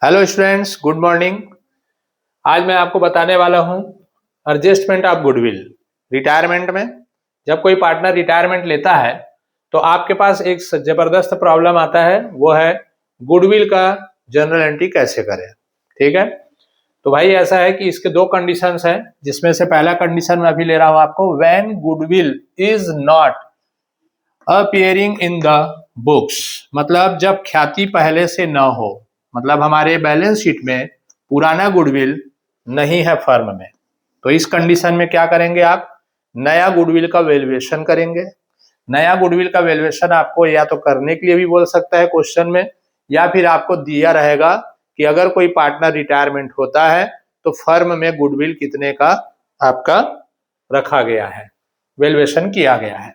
Hello students, good morning. आज मैं आपको बताने वाला हूं एडजस्टमेंट ऑफ गुडविल। रिटायरमेंट में जब कोई पार्टनर रिटायरमेंट लेता है तो आपके पास एक जबरदस्त प्रॉब्लम आता है, वो है गुडविल का जनरल एंट्री कैसे करें। ठीक है, तो भाई ऐसा है कि इसके दो कंडीशंस हैं, जिसमें से पहला कंडीशन मैं अभी ले रहा हूं आपको, when goodwill is not appearing in the books. मतलब जब ख्याति पहले से न हो, मतलब हमारे बैलेंस शीट में पुराना गुडविल नहीं है फर्म में, तो इस कंडीशन में क्या करेंगे आप, नया गुडविल का वैल्यूएशन करेंगे। नया गुडविल का वैल्यूएशन आपको या तो करने के लिए भी बोल सकता है क्वेश्चन में, या फिर आपको दिया रहेगा कि अगर कोई पार्टनर रिटायरमेंट होता है तो फर्म में गुडविल कितने का आपका रखा गया है, वैल्यूएशन किया गया है।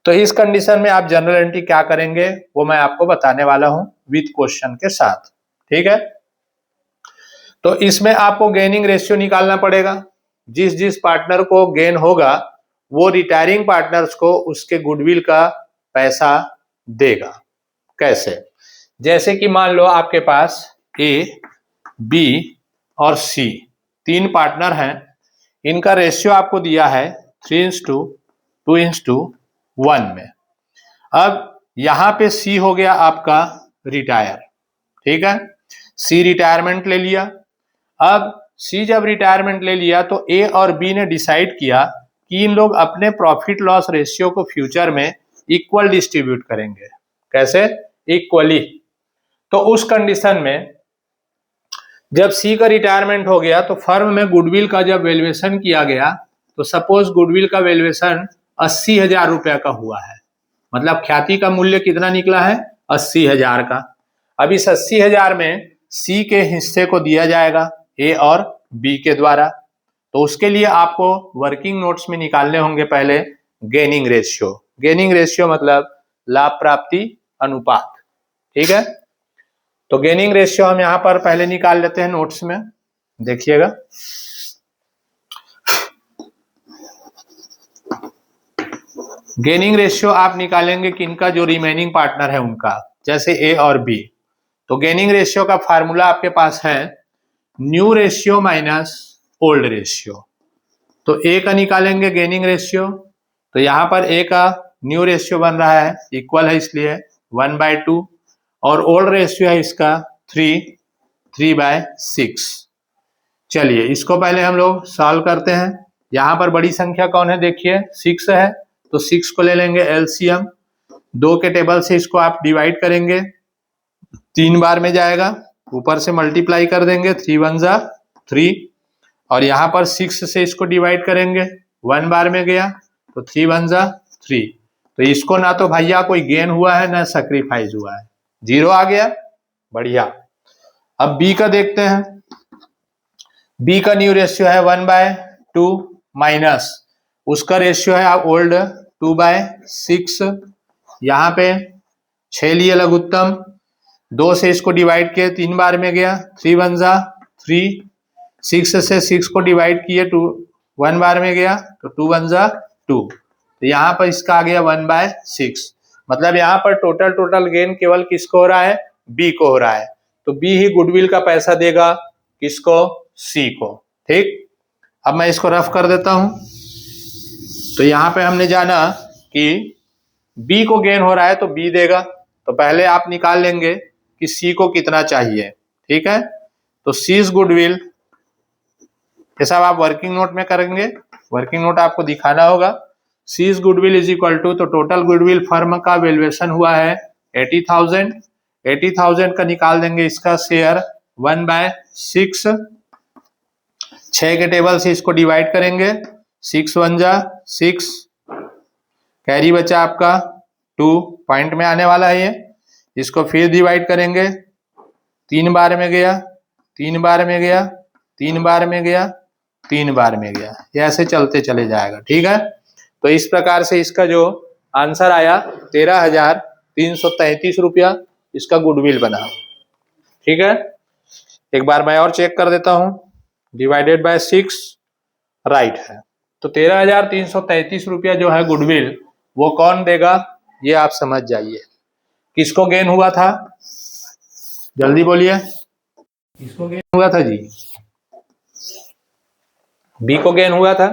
तो इस कंडीशन में आप जनरल एंट्री क्या करेंगे वो मैं आपको बताने वाला हूं विद क्वेश्चन के साथ। ठीक है, तो इसमें आपको गेनिंग रेशियो निकालना पड़ेगा। जिस जिस पार्टनर को गेन होगा वो रिटायरिंग पार्टनर्स को उसके गुडविल का पैसा देगा। कैसे? जैसे कि मान लो आपके पास ए, बी और सी तीन पार्टनर हैं, इनका रेशियो आपको दिया है 3:2:1 में। अब यहां पे सी हो गया आपका रिटायर। ठीक है, सी रिटायरमेंट ले लिया। अब सी जब रिटायरमेंट ले लिया तो ए और बी ने डिसाइड किया कि इन लोग अपने प्रॉफिट लॉस रेशियो को फ्यूचर में इक्वल डिस्ट्रीब्यूट करेंगे। कैसे? इक्वली। तो उस कंडीशन में जब सी का रिटायरमेंट हो गया तो फर्म में गुडविल का जब वैल्यूएशन किया गया तो सपोज गुडविल का वैल्यूएशन 80,000 रुपया का हुआ है। मतलब ख्याति का मूल्य कितना निकला है? 80,000 का। अब इस 80,000 में सी के हिस्से को दिया जाएगा ए और बी के द्वारा। तो उसके लिए आपको वर्किंग नोट्स में निकालने होंगे पहले गेनिंग रेशियो। गेनिंग रेशियो मतलब लाभ प्राप्ति अनुपात। ठीक है, तो गेनिंग रेशियो हम यहां पर पहले निकाल लेते हैं नोट्स में, देखिएगा। गेनिंग रेशियो आप निकालेंगे कि इनका जो रिमेनिंग पार्टनर है उनका, जैसे ए और बी। तो गेनिंग रेशियो का फार्मूला आपके पास है new ratio minus old ratio. तो ए का निकालेंगे गेनिंग रेशियो, तो यहां पर ए का न्यू रेशियो बन रहा है, इक्वल है इसलिए 1/2, और ओल्ड रेशियो है इसका 3/6। चलिए इसको पहले हम लोग सॉल्व करते हैं। यहां पर बड़ी संख्या कौन है? देखिए 6 है, तो 6 को ले लेंगे एलसीएम। 2 के टेबल से इसको आप डिवाइड करेंगे, 3 बार में जाएगा, ऊपर से मल्टीप्लाई कर देंगे, 3 1 जा 3, और यहाँ पर 6 से इसको डिवाइड करेंगे, 1 बार में गया, तो 3 1 जा 3। तो इसको ना तो भैया कोई गेन हुआ है ना सैक्रिफाइस हुआ है, 0 आ गया। बढ़िया। अब बी का देखते हैं। बी का न्यू रेशियो है 1/2 माइनस उसका रेशियो है ओल्ड 2/6। यहाँ पे 6 लिए लघुत्तम, 2 से इसको डिवाइड किए, 3 बार में गया, 3 1 जा 3। 6 से 6 को डिवाइड किए, 1 बार में गया, तो 2 1 जा 2। तो यहाँ पर इसका आ गया 1/6। मतलब यहाँ पर टोटल गेन केवल किसको हो रहा है? बी को हो रहा है। तो बी ही गुडविल का पैसा देगा किसको? सी को। ठीक, अब मैं इसको रफ कर देता हूं। तो यहाँ पे हमने जाना कि बी को गेन हो रहा है तो बी देगा, तो पहले आप निकाल लेंगे कि सी को कितना चाहिए। ठीक है, तो सीज गुडविल, ये सब आप वर्किंग नोट में करेंगे, वर्किंग नोट आपको दिखाना होगा। C's goodwill is equal to, तो टोटल गुडविल फर्म का वैल्यूएशन हुआ है 80,000। 80,000 का निकाल देंगे इसका शेयर 1/6। 6 के टेबल से इसको डिवाइड करेंगे, 6 1 जा 6, कैरी बचा आपका 2, पॉइंट में आने वाला है ये। इसको फिर डिवाइड करेंगे, 3 बार में गया, 3 बार में गया, 3 बार में गया, 3 बार में गया, ये ऐसे चलते चले जाएगा। ठीक है, तो इस प्रकार से इसका जो आंसर आया 13,333 रुपया इसका गुडविल बना। ठीक है, एक बार मैं और चेक कर देता हूं, डिवाइडेड बाय 6 राइट है। तो 13,333 रुपया जो है गुडविल, वो कौन देगा ये आप समझ जाइए। किसको गेन हुआ था? जल्दी बोलिए। इसको गेन हुआ था जी, बी को गेन हुआ था,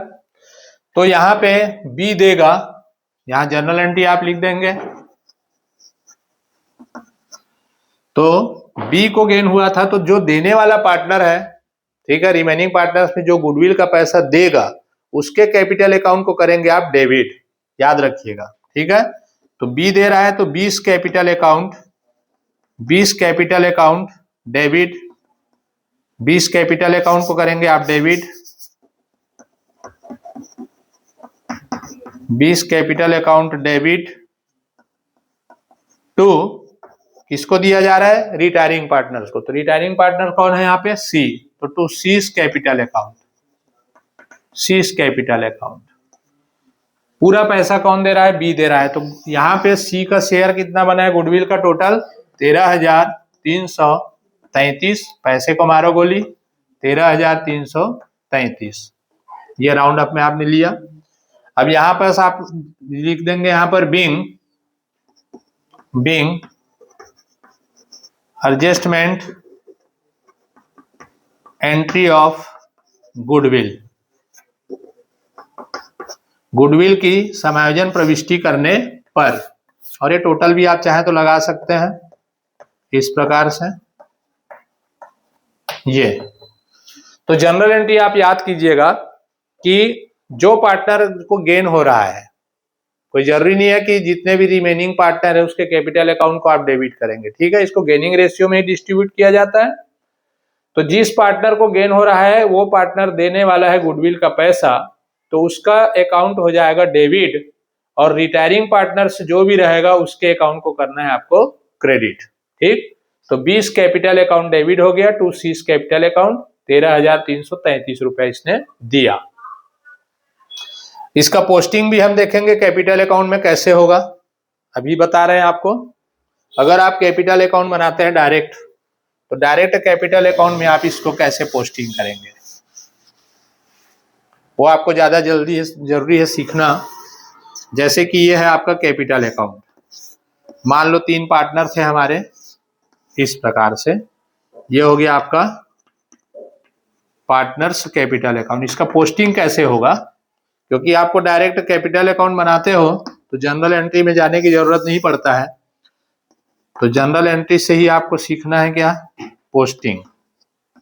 तो यहाँ पे बी देगा, यहाँ जर्नल एंट्री आप लिख देंगे। तो बी को गेन हुआ था, तो जो देने वाला पार्टनर है, ठीक है, रिमेनिंग पार्टनर्स में जो गुडविल का पैसा देगा उसके कैपिटल अकाउंट को करेंगे आप डेबिट, याद रखिएगा, ठीक है। तो बी दे रहा है तो 20 capital account, 20 capital account debit, 20 capital account को करेंगे आप debit, 20 capital account debit to, किसको दिया जा रहा है, रिटायरिंग पार्टनर्स को। तो रिटायरिंग पार्टनर कौन है यहाँ पे, सी, तो to C's capital account, C's capital account. पूरा पैसा कौन दे रहा है, बी दे रहा है, तो यहाँ पे सी का शेयर कितना बना है गुडविल का, टोटल 13,333, पैसे को मारो गोली, 13,333, ये राउंड अप में आपने लिया। अब यहाँ पर आप लिख देंगे यहाँ पर being adjustment entry of goodwill, goodwill की समायोजन प्रविष्टि करने पर, और ये टोटल भी आप चाहे तो लगा सकते हैं इस प्रकार से। ये तो जनरल एंट्री आप याद कीजिएगा कि जो पार्टनर को गेन हो रहा है, कोई जरूरी नहीं है कि जितने भी रिमेनिंग पार्टनर है उसके कैपिटल अकाउंट को आप डेबिट करेंगे, ठीक है, इसको गेनिंग रेशियो में ही डिस्ट्रीब्यूट किया जाता है। तो जिस पार्टनर को गेन हो रहा है वो पार्टनर देने वाला है गुडविल का पैसा, तो उसका अकाउंट हो जाएगा डेबिट, और रिटायरिंग पार्टनर से जो भी रहेगा उसके अकाउंट को करना है आपको क्रेडिट, ठीक। तो 20 कैपिटल अकाउंट डेबिट हो गया टू सीज कैपिटल अकाउंट, 13,333 रुपए इसने दिया। इसका पोस्टिंग भी हम देखेंगे कैपिटल अकाउंट में कैसे होगा, अभी बता रहे हैं आपको। अगर आप कैपिटल अकाउंट बनाते हैं डायरेक्ट, तो डायरेक्ट कैपिटल अकाउंट में आप इसको कैसे पोस्टिंग करेंगे, वो आपको ज्यादा जरूरी है सीखना। जैसे कि ये है आपका कैपिटल अकाउंट, मान लो 3 पार्टनर थे हमारे, इस प्रकार से ये हो गया आपका पार्टनर्स कैपिटल अकाउंट। इसका पोस्टिंग कैसे होगा, क्योंकि आपको डायरेक्ट कैपिटल अकाउंट बनाते हो तो जनरल एंट्री में जाने की जरूरत नहीं पड़ता है, तो जनरल एंट्री से ही आपको सीखना है क्या, पोस्टिंग,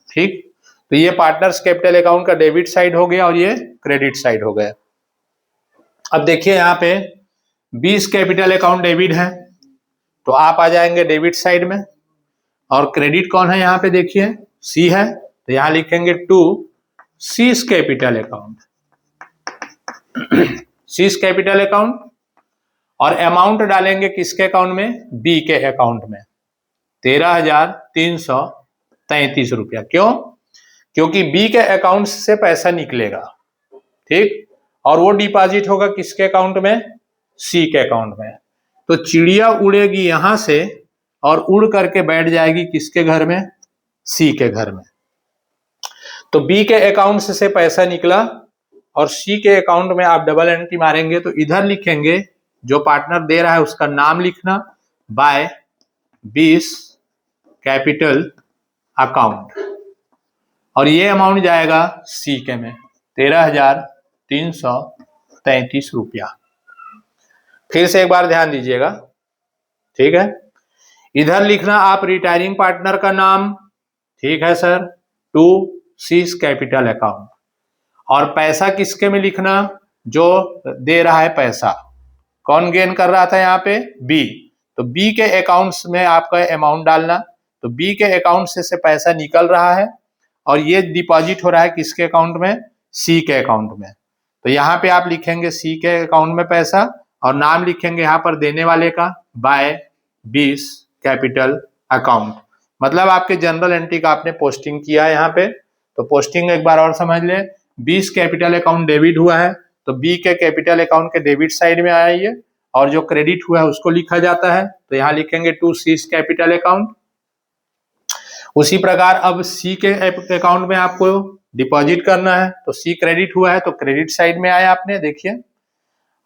ठीक। तो ये पार्टनर्स कैपिटल अकाउंट का डेबिट साइड हो गया और ये क्रेडिट साइड हो गया। अब देखिए यहाँ पे 20 कैपिटल अकाउंट डेबिट है, तो आप आ जाएंगे डेबिट साइड में, और क्रेडिट कौन है यहाँ पे देखिए, सी है, तो यहाँ लिखेंगे to C's capital account, C's capital account, और अमाउंट डालेंगे किसके अकाउंट में, बी के अकाउंट में, 13,333 रुपया। क्यों, क्योंकि बी के अकाउंट से पैसा निकलेगा, ठीक, और वो डिपॉजिट होगा किसके अकाउंट में, सी के अकाउंट में। तो चिड़िया उड़ेगी यहां से और उड़ करके बैठ जाएगी किसके घर में, सी के घर में। तो बी के अकाउंट से पैसा निकला और सी के अकाउंट में आप डबल एंट्री मारेंगे, तो इधर लिखेंगे जो पार्टनर दे रहा है उसका नाम लिखना, बाय 20 कैपिटल अकाउंट, और ये अमाउंट जाएगा सी के में 13,333 रुपया। फिर से एक बार ध्यान दीजिएगा, ठीक है। इधर लिखना आप रिटायरिंग पार्टनर का नाम, ठीक है sir, to C's capital account, और पैसा किसके में लिखना, जो दे रहा है पैसा, कौन गेन कर रहा था यहाँ पे, बी, तो बी के अकाउंट्स में आपका अमाउंट डालना। तो बी के अकाउंट से पैसा निकल रहा है और ये डिपॉजिट हो रहा है किसके अकाउंट में, सी के अकाउंट में। तो यहाँ पे आप लिखेंगे सी के अकाउंट में पैसा, और नाम लिखेंगे यहाँ पर देने वाले का, बाय 20 कैपिटल अकाउंट, मतलब आपके जनरल एंट्री का आपने पोस्टिंग किया है यहाँ पे। तो पोस्टिंग एक बार और समझ ले, 20 कैपिटल अकाउंट डेबिट हुआ है तो बी के कैपिटल अकाउंट के डेबिट साइड में आइए, और जो क्रेडिट हुआ है उसको लिखा जाता है, तो यहाँ लिखेंगे टू सीज कैपिटल अकाउंट। उसी प्रकार अब सी के अकाउंट में आपको डिपॉजिट करना है, तो सी क्रेडिट हुआ है तो क्रेडिट साइड में आया आपने, देखिए,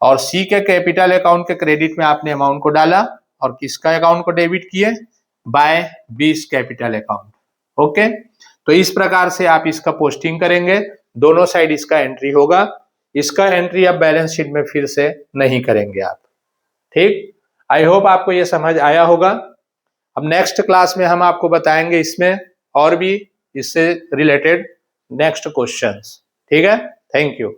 और सी के कैपिटल अकाउंट के क्रेडिट में आपने अमाउंट को डाला और किसका अकाउंट को डेबिट किए, बाय 20 कैपिटल अकाउंट। ओके, तो इस प्रकार से आप इसका पोस्टिंग करेंगे, दोनों साइड इसका एंट्री होगा। इसका एंट्री अब बैलेंस शीट में फिर से नहीं करेंगे आप। ठीक, आई होप आपको ये समझ आया होगा। अब नेक्स्ट क्लास में हम आपको बताएंगे इसमें और भी इससे रिलेटेड नेक्स्ट क्वेश्चंस। ठीक है, थैंक यू।